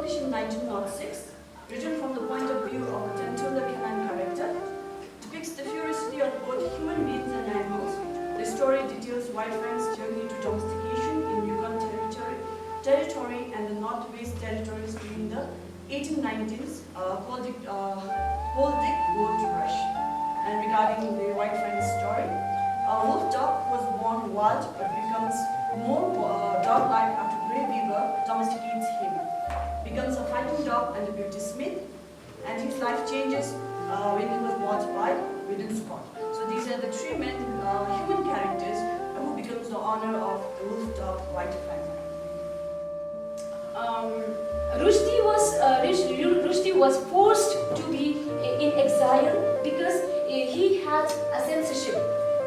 published in 1906, written from the point of view of a gentler canine character, depicts the ferocity of both human beings and animals. The story details white man's journey to domestication in Yukon territory and the Northwest Territories during the 1890s, called the Gold Rush. And regarding the white man's story, a wolf dog was born wild but becomes more dog-like after Grey Weaver domesticates him, becomes a fighting dog under Beauty Smith, and his life changes when he was bought by William Scott. So these are the three main human characters who becomes the owner of the wolf dog white fan. Rushdie was forced to be in exile because he had a censorship,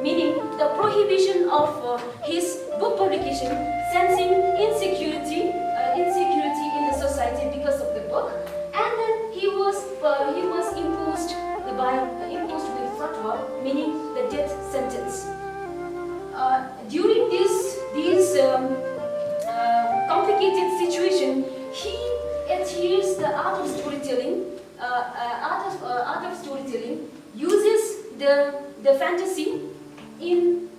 meaning the prohibition of his book publication, sensing insecurity in the society because of the book, and then he was imposed with fatwa, meaning the death sentence. During this complicated situation, he adheres the art of storytelling. Art of storytelling uses the fantasy in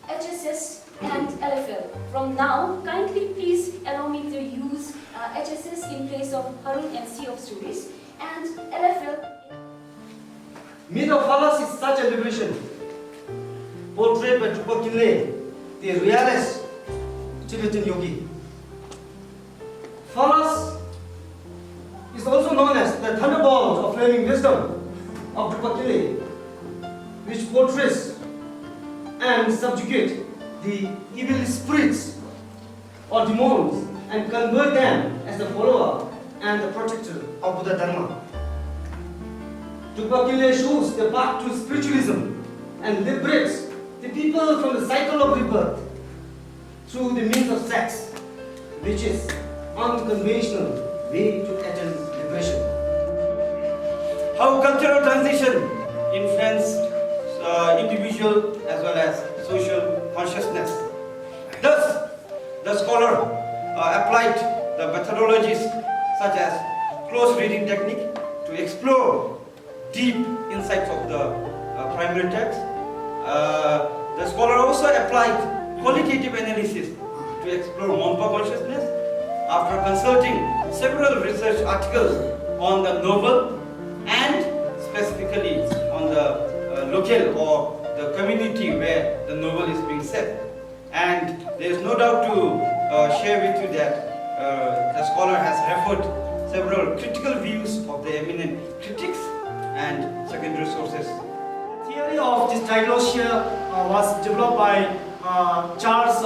HSS and LFL. From now, kindly please allow me to use HSS in place of Harun and Sea of Stories and LFL. Myth of Phalas is such a liberation, portrayed by Drupa Kinle, the realist Tibetan yogi. Phalas is also known as the thunderbolt of flaming wisdom of Drupa Kinle, which portrays and subjugate the evil spirits or demons and convert them as the follower and the protector of Buddha Dharma. Drupa Kinle shows the path to spiritualism and liberates the people from the cycle of rebirth through the means of sex, which is unconventional way to attain liberation. How cultural transition influenced individual as well as social consciousness. Thus, the scholar applied the methodologies such as close reading technique to explore deep insights of the primary text. The scholar also applied qualitative analysis to explore Monpa consciousness after consulting several research articles on the novel and specifically on the local or the community where the novel is being set. And there is no doubt to share with you that the scholar has referred several critical views of the eminent critics and secondary sources. The theory of this diglosia was developed by Charles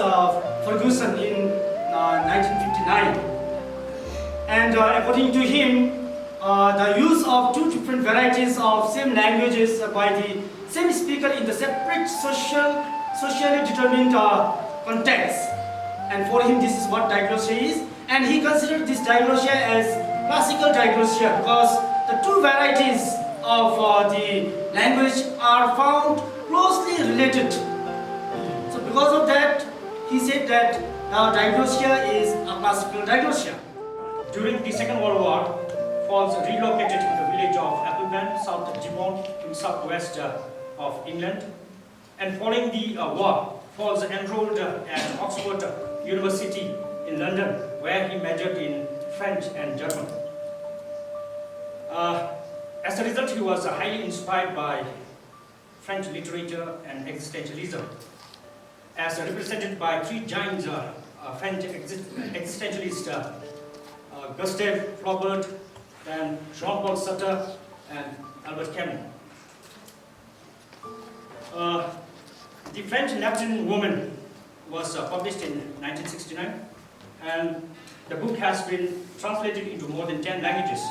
Ferguson in 1959. And according to him, the use of two different varieties of same languages by the same speaker in the separate socially determined context. And for him, this is what diglossia is. And he considered this diglossia as classical diglossia because the two varieties of the language are found closely related. So because of that, he said that diglossia is a classical diglossia. During the Second World War, Falls relocated to the village of Appleton, South Devon, in southwest of England. And following the war, Falls enrolled at Oxford University in London, where he majored in French and German. As a result, he was highly inspired by French literature and existentialism, as represented by three giants, French existentialists, Gustave Flaubert, and Jean-Paul Sartre, and Albert Camus. The French Latin Woman was published in 1969, and the book has been translated into more than 10 languages,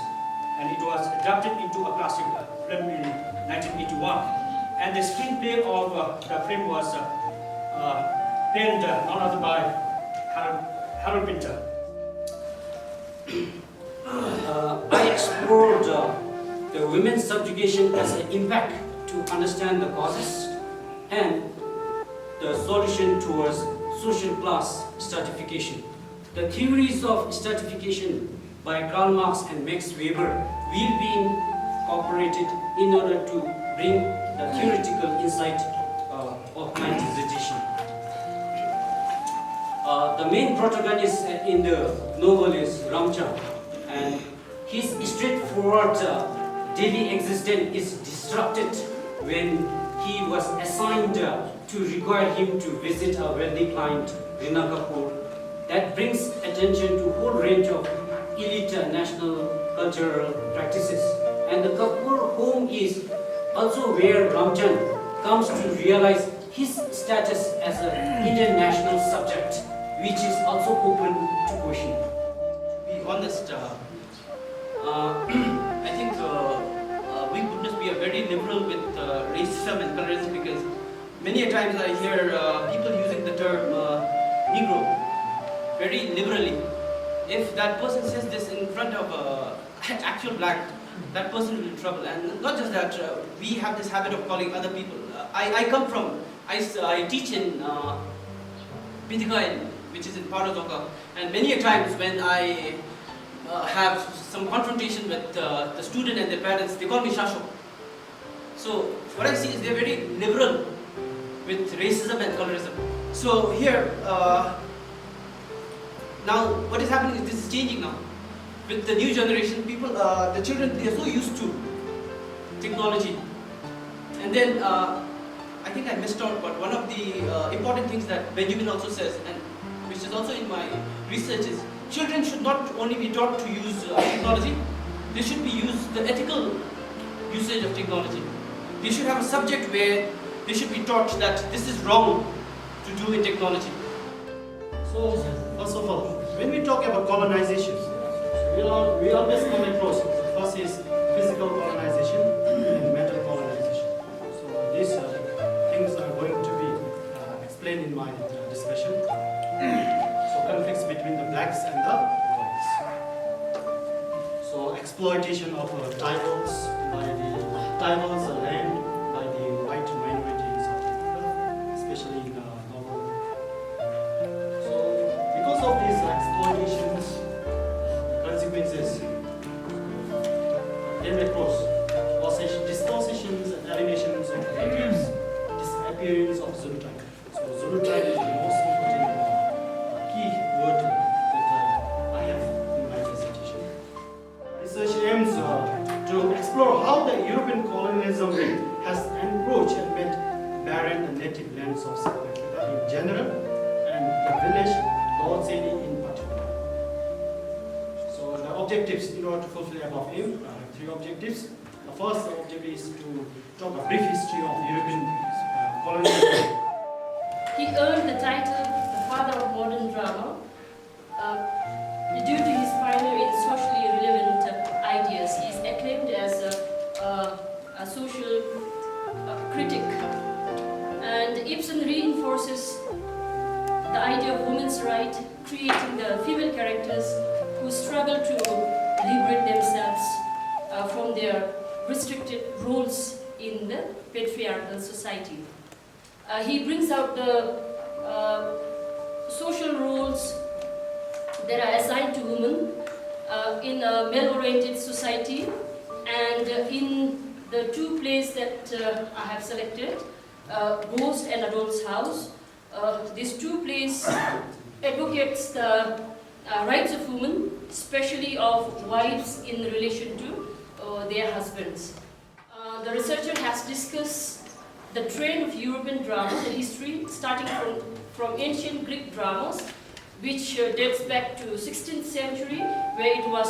and it was adapted into a classic film in 1981. And the screenplay of the film was penned none other by Harold Pinter. I explored the women's subjugation as an impact to understand the causes and the solution towards social class stratification. The theories of stratification by Karl Marx and Max Weber will be incorporated in order to bring the theoretical insight of monetization. The main protagonist in the novel is Ramchand, and his straightforward daily existence is disrupted when he was assigned to require him to visit a wealthy client, Rina Kapoor. That brings attention to a whole range of elite national cultural practices. And the Kapoor home is also where Ramchand comes to realize his status as an Indian national subject, which is also open to question. To be honest, I think we Buddhists, we are very liberal with racism and colorism, because many a times I hear people using the term Negro very liberally. If that person says this in front of an actual black, that person will be in trouble. And not just that, we have this habit of calling other people. I teach in Bidikain, which is in Paradoka, and many a times when I have some confrontation with the student and their parents, they call me Shasho. So what I see is they're very liberal with racism and colorism. So here, now what is happening is this is changing now. With the new generation, people, the children, they are so used to technology. And then I think I missed out, but one of the important things that Benjamin also says, and which is also in my research, is children should not only be taught to use technology, they should be used the ethical usage of technology. They should have a subject where they should be taught that this is wrong to do in technology. So, first of all, when we talk about colonization, we always come across, first is physical colonization and mental colonization. So these things are going to be explained in my discussion. So conflicts between the blacks and the whites. So exploitation of titles by the land by the white minorities of Africa, especially in the novel. So because of these exploitations, consequences came across dispossessions and alienations of natives, disappearance of Zulu tribe. So Zulu tribe is the most important key word that I have in my presentation. Research aims to explore how the European colonialism has encroached and made barren the native lands of South Africa in general and the village Lord Seni in particular. So the objectives in order to fulfill the above aim, I have three objectives. The first objective is to talk a brief history of European colonialism. He earned the title the father of modern drama due to his pioneer in socially relevant ideas. He is acclaimed as a social critic. And Ibsen reinforces the idea of women's right, creating the female characters who struggle to liberate themselves from their restricted roles in the patriarchal society. He brings out the social roles that are assigned to women in a male-oriented society, and in the two plays that I have selected, Ghost and Adolf's House, these two plays advocates the rights of women, especially of wives in relation to their husbands. The researcher has discussed the trend of European drama, the history starting from ancient Greek dramas, which dates back to 16th century, where it was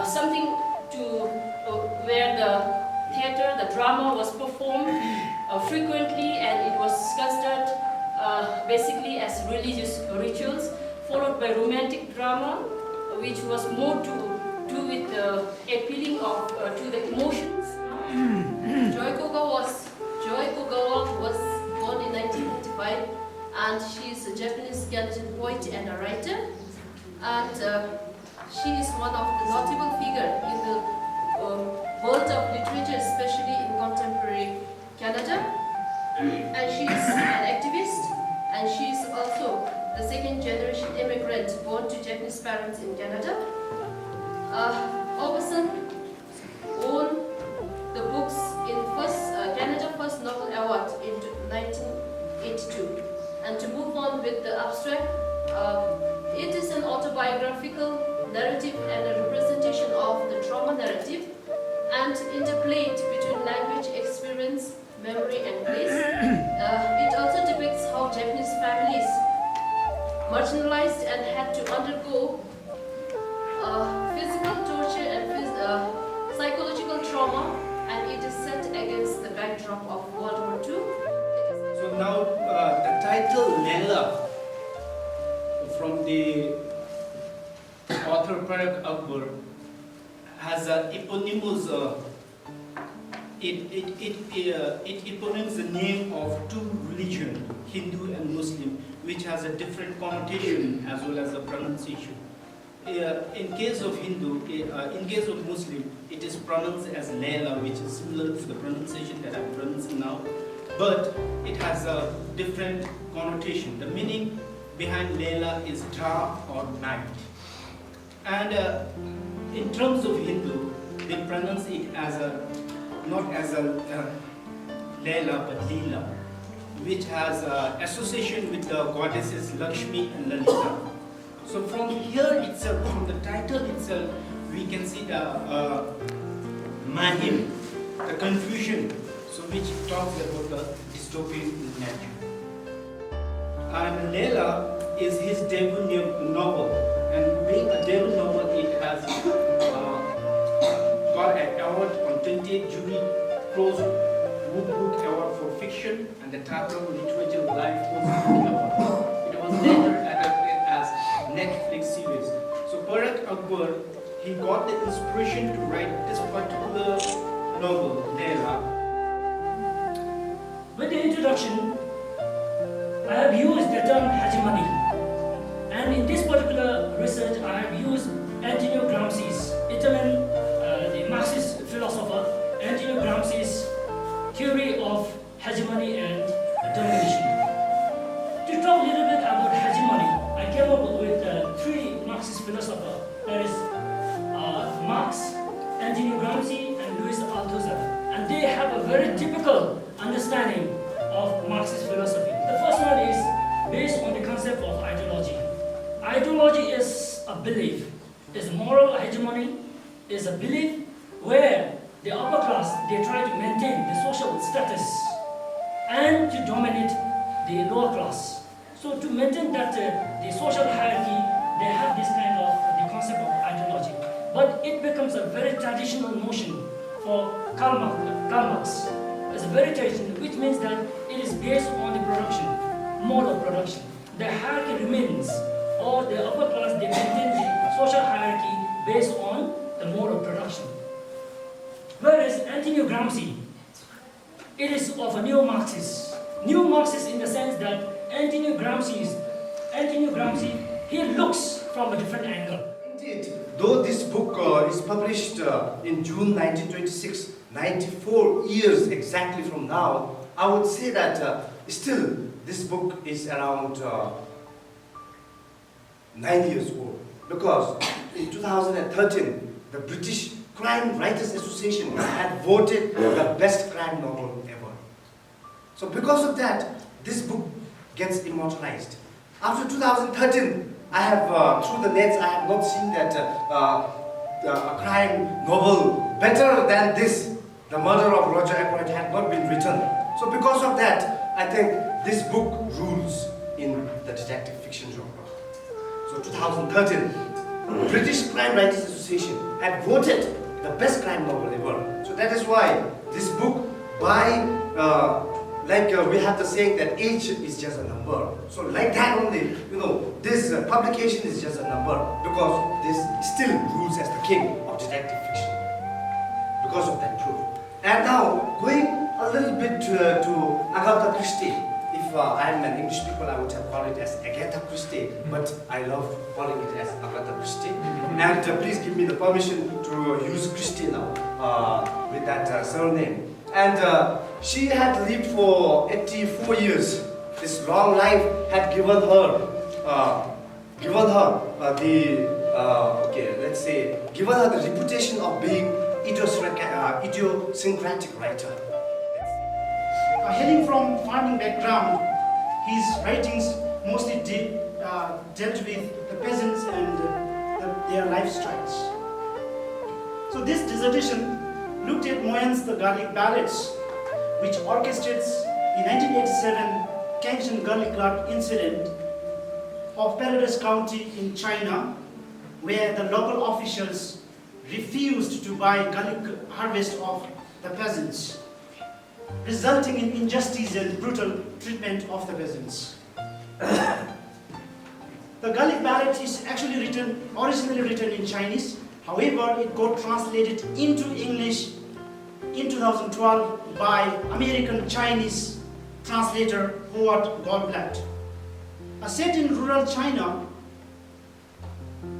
something to where the theater, the drama was performed frequently, and it was considered basically as religious rituals, followed by romantic drama, which was more to do with the appealing of to the emotions. Joy Kogawa was born in 1995, and she is a Japanese Canadian poet and a writer, and she is one of the notable figures in the world of literature, especially in contemporary Canada. And she is an activist, and she is also the second generation immigrant born to Japanese parents in Canada. Oberson won the book's Canada First Novel Award in 1982. And to move on with the abstract, it is an autobiographical narrative and a representation of the trauma narrative and interplayed between language, experience, memory and place. It also depicts how Japanese families marginalized and had to undergo physical torture and psychological trauma, and it is set against the backdrop of World War II. So now the title Leila from the author Parak Akbar has a eponymous. It eponyms the name of two religions, Hindu and Muslim, which has a different connotation as well as a pronunciation. In case of Hindu, in case of Muslim, it is pronounced as Leila, which is similar to the pronunciation that I'm pronouncing now, but it has a different connotation. The meaning behind Leila is dark or night. And in terms of Hindu, they pronounce it as not as a Leila but Leela, which has association with the goddesses Lakshmi and Lalita. So from here itself, from the title itself, we can see the mahim, the confusion, so which talks about the dystopian nature. And Leila is his debut novel, and being a debut novel, it has got an award on 28th Jury Prose Book Award for Fiction and the Tata Literature Life Award. It was later adapted as Netflix series. So Parak Akbar, he got the inspiration to write this particular novel, Leila. With the introduction, I have used the term hegemony. And in this particular research, I have used Antonio Gramsci's Italian, the Marxist philosopher, Antonio Gramsci's theory of hegemony and domination. To talk a little bit about hegemony, I came up with three Marxist philosophers. That is Marx, Antonio Gramsci, and Luis Althusser. And they have a very typical understanding of Marxist philosophy. The first one is based on the concept of ideology. Ideology is a belief. Is moral hegemony is a belief where the upper class, they try to maintain the social status and to dominate the lower class. So to maintain that the social hierarchy, they have this kind of the concept of ideology. But it becomes a very traditional notion for Karl Marx. It's a very traditional, which means that it is based on the production, mode of production. The hierarchy remains, or the upper class, they maintain the social hierarchy based on the mode of production. Whereas Antonio Gramsci, it is of a neo-Marxist. Neo-Marxist in the sense that Antonio Gramsci, he looks from a different angle. Indeed, though this book is published in June 1926, 94 years exactly from now, I would say that still this book is around 9 years old. Because in 2013, the British Crime Writers Association had voted the best crime novel ever. So because of that, this book gets immortalized. After 2013, I have, through the nets, I have not seen that a crime novel better than this, The Murder of Roger Ackroyd, had not been written. So because of that, I think this book rules in the detective fiction genre. So 2013, British Crime Writers Association had voted the best crime novel ever. So that is why this book, by we have the saying that age is just a number. So like that only, this publication is just a number because this still rules as the king of detective fiction because of that proof. And now going a little bit to Agatha Christie. If I am an English speaker, I would have called it as Agatha Christie, but I love calling it as Agatha Christie. And please give me the permission to use Christie now with that surname. And she had lived for 84 years. This long life had given her let's say, given her the reputation of being idiosyncratic writer. Hailing from farming background, his writings mostly dealt with the peasants and their lifestyles. So this dissertation looked at Moyan's The Garlic Ballads, which orchestrates the 1987 Kangshan Garlic Cloud incident of Paradise County in China, where the local officials refused to buy garlic harvest of the peasants, resulting in injustice and brutal treatment of the peasants. The Garlic Ballad is actually originally written in Chinese. However, it got translated into English in 2012 by American Chinese translator Howard Goldblatt. Set in rural China,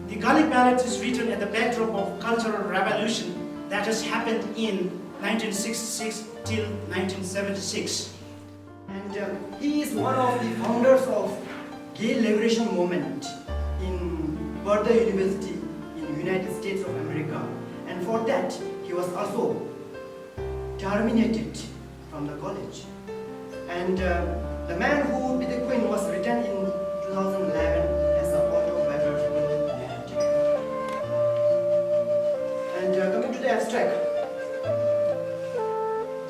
the Garlic Ballad is written at the backdrop of cultural revolution that has happened in 1966 till 1976. And he is one of the founders of gay liberation movement in Bhutan University in United States of America. And for that, he was also terminated from the college. And The Man Who Would Be the Queen was written in 2011 as an autobiographical narrative. And coming to the abstract,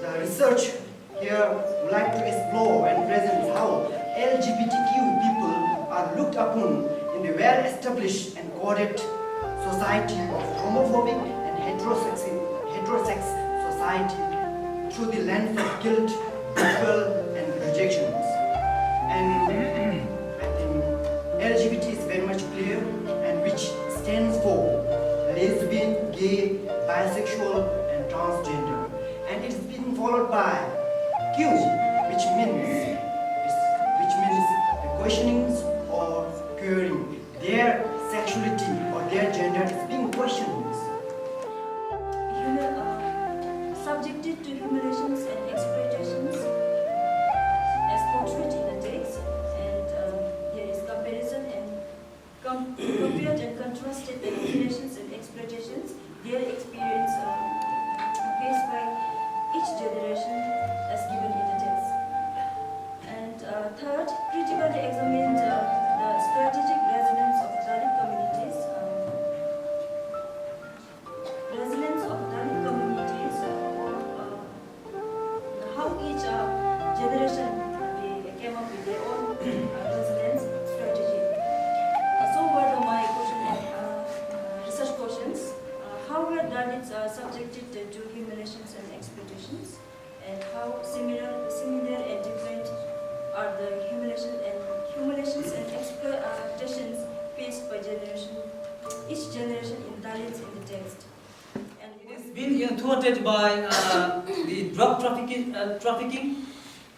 the research here would like to explore and present how LGBTQ people are looked upon in the well-established and coded society of homophobic and heterosex society through the lens of guilt, betrayal, and rejections. And I think LGBT is very much clear, and which stands for lesbian, gay, bisexual, and transgender. And it's been followed by Q, which means the questionings or querying. Their sexuality or their gender is being questioned. Subjected to humiliations and exploitations as portrayed in the text, and there is comparison and compared and contrasted the humiliations and exploitations their experience faced by each generation as given in the text. And third, critically examine the strategic resonance of Dalit communities. How each generation came up with their own resonance strategy. So were my question and research questions. How were Dalits subjected to humiliations and exploitations, and how similar and different are the humiliations and exploitations faced by each generation in Dalits in the text? It's been thwarted by the drug trafficking.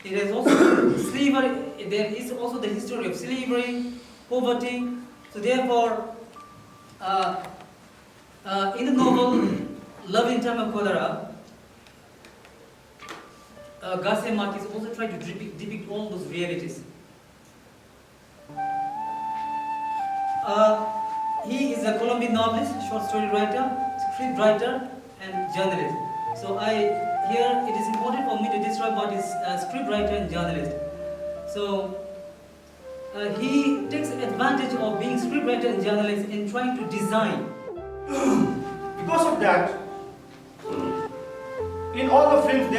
It is also slavery. There is also the history of slavery, poverty. So therefore, in the novel Love in Time of Cholera, Garcia Marquez also tried to depict all those realities. He is a Colombian novelist, short story writer, script writer, and journalist. So here it is important for me to describe what is script writer and journalist. So he takes advantage of being script writer and journalist in trying to design. Because of that, in all the films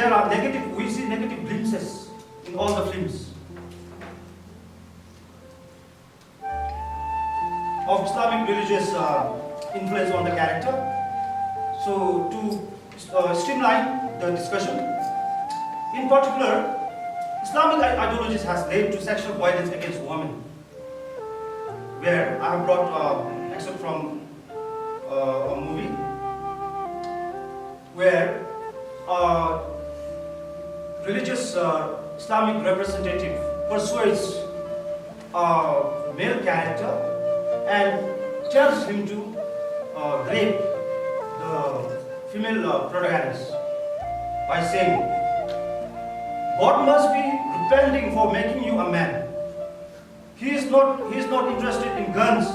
we see negative glimpses in all the films of Islamic religious influence on the character. So to streamline the discussion, in particular, Islamic ideologies has led to sexual violence against women, where I have brought excerpt from a movie where religious Islamic representative persuades a male character and tells him to rape the female protagonist by saying, God must be repenting for making you a man. He is not interested in guns.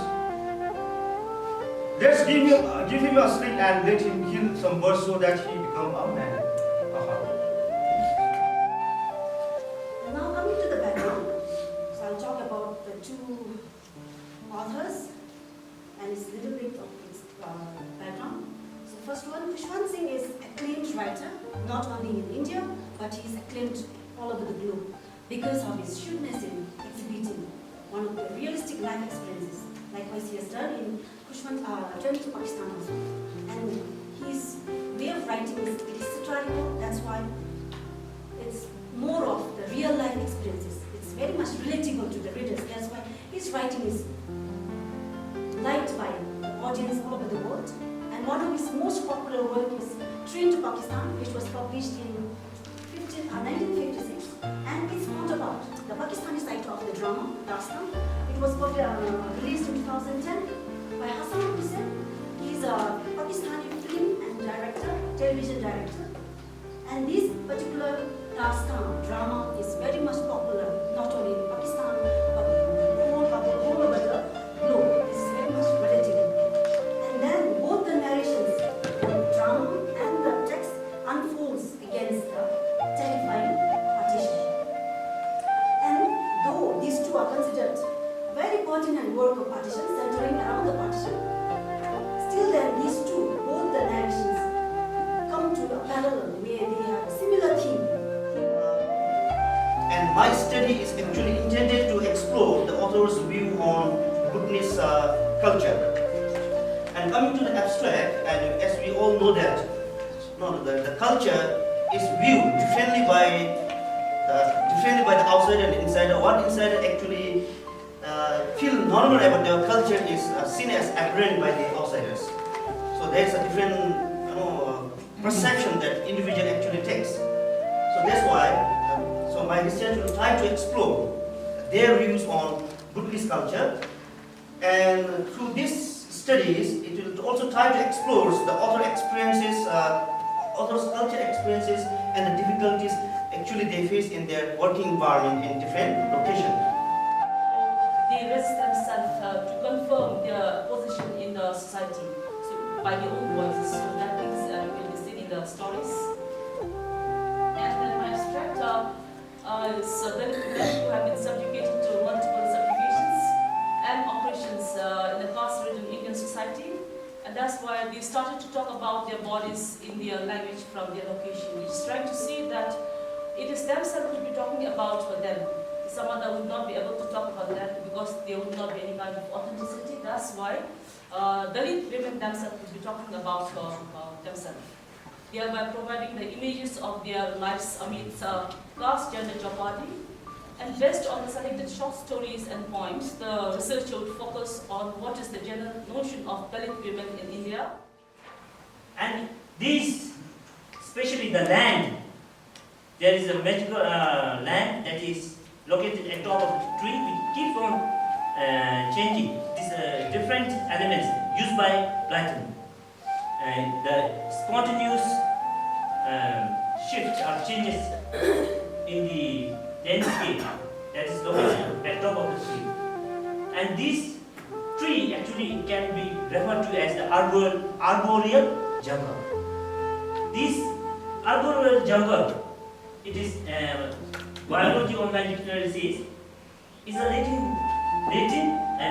Let's give him a sling and let him kill some birds so that he become a man. And now coming to the background, so I'll talk about the two authors and it's a little bit of its background. So first one, Khushwant Singh is acclaimed writer, not only in India, but he is acclaimed all over the globe because of his shrewdness in exhibiting one of the realistic life experiences. Likewise, he has done in Khushwant journey to Pakistan also. And his way of writing is satirical, that's why it's more of the real life experiences. It's very much relatable to the readers, that's why his writing is liked by the audience all over the world. And one of his most popular work is Train to Pakistan, which was published in 1956. And it's not about the Pakistani side of the drama, Dastan. It was released in 2010 by Hassan Hussain. He's a Pakistani film and director, television director. And this particular Dastan drama is very much popular, not only in Pakistan, but all over the globe. It's very much relatable. And then both the narrations, the drama and the text unfolds against the terrifying partition. And though these two are considered very pertinent work of partition, centering around the partition, still then these two, both the narrations, come to a parallel where they have a similar theme. And my study is actually intended to explore the author's view on Bhutanese culture. And coming to the abstract, and as we all know that the culture is viewed differently by the outsider and insider. One insider actually feel normal about their culture is seen as aberrant by the outsiders. So there's a different perception that individual actually takes. So that's why so my research will try to explore their views on Bhutanese culture, and through these studies it will also try to explore the author's culture experiences and the difficulties actually they face in their working environment in different locations. They risk themselves to confirm their position in the society, so by their own voices. So that means will be seen in the stories. And then my abstract is then who have been subjugated to multiple subjugations and oppressions in the caste-ridden Indian society. And that's why we started to talk about their bodies in their language from their location. We're just trying to see that it is themselves to be talking about for them. Some other would not be able to talk about that because there would not be any kind of authenticity. That's why Dalit women themselves would be talking about themselves. Thereby providing the images of their lives amidst caste gender jeopardy. And based on the selected short stories and poems, the researcher would focus on what is the general notion of Dalit women in India. And these, especially the land, there is a magical land that is located at top of the tree which keeps on changing. These different elements used by Platon. The spontaneous shifts or changes in the landscape that is located at top of the tree. And this tree actually can be referred to as the arboreal jungle. This arboreal jungle, it is biology online dictionary says, is a Latin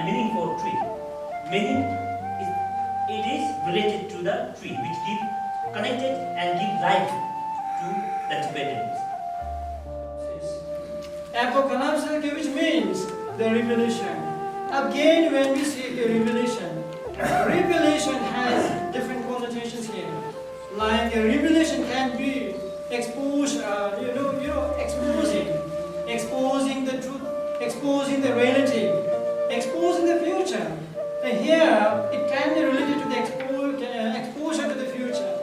meaning for tree. Meaning it is related to the tree which keep connected and give life to the Tibetans. Apocalypse, which means the revelation. Again, when we see a revelation has different connotations here. Like a revelation can be exposing the truth, exposing the reality, exposing the future. And here, it can be related to the exposure to the future.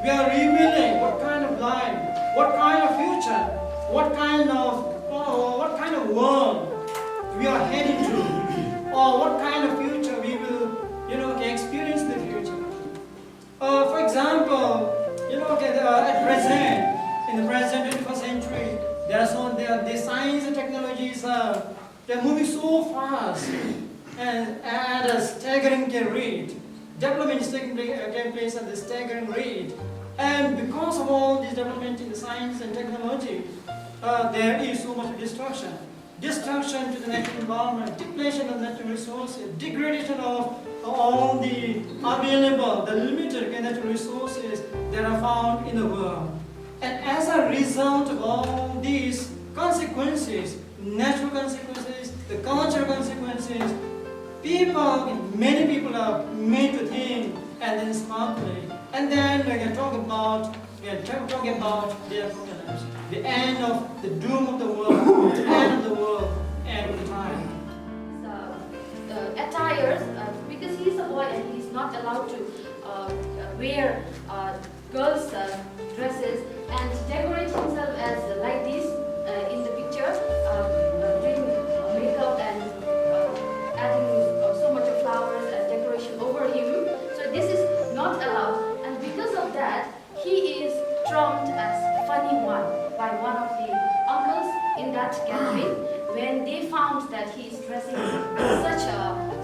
We are revealing what kind of life, what kind of future, what kind of world we are heading to, or what kind of future we will, experience in the future. For example, at present, in the present 21st century, the science and technologies they're moving so fast and at a staggering rate. development is taking place at the staggering rate. And because of all this development in the science and technology, there is so much destruction. Destruction to the natural environment, depletion of natural resources, degradation of all the available, the limited natural resources that are found in the world. And as a result of all these consequences, natural consequences, the cultural consequences, many people are made to think and then speculate. And then we are talking about their apocalypse, the end of the doom of the world, the end of the world, end of time. Attires, because he's a boy and he's not allowed to wear girls' dresses and decorate himself as like this in the picture, doing makeup and adding so much of flowers and decoration over him. So this is not allowed, and because of that, he is termed as funny one by one of the uncles in that gathering when they found that he is dressing in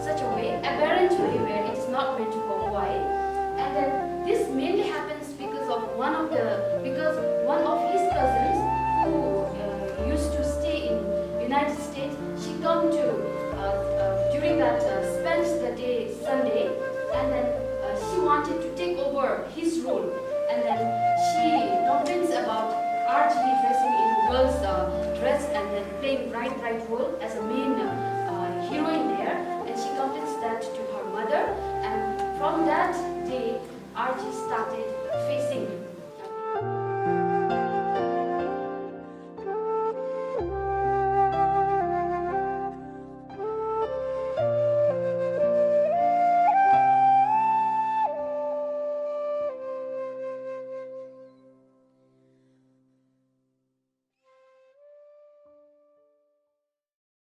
such a way, aberrant way where it is not meant for boy. And then this mainly happens because one of his cousins who used to stay in United States, she come to during that spent the day Sunday, and then she wanted to take over his role, and then she complains about RG dressing in girls' dress and then playing bright role as a main heroine there, and she complains that to her mother, and from that day RG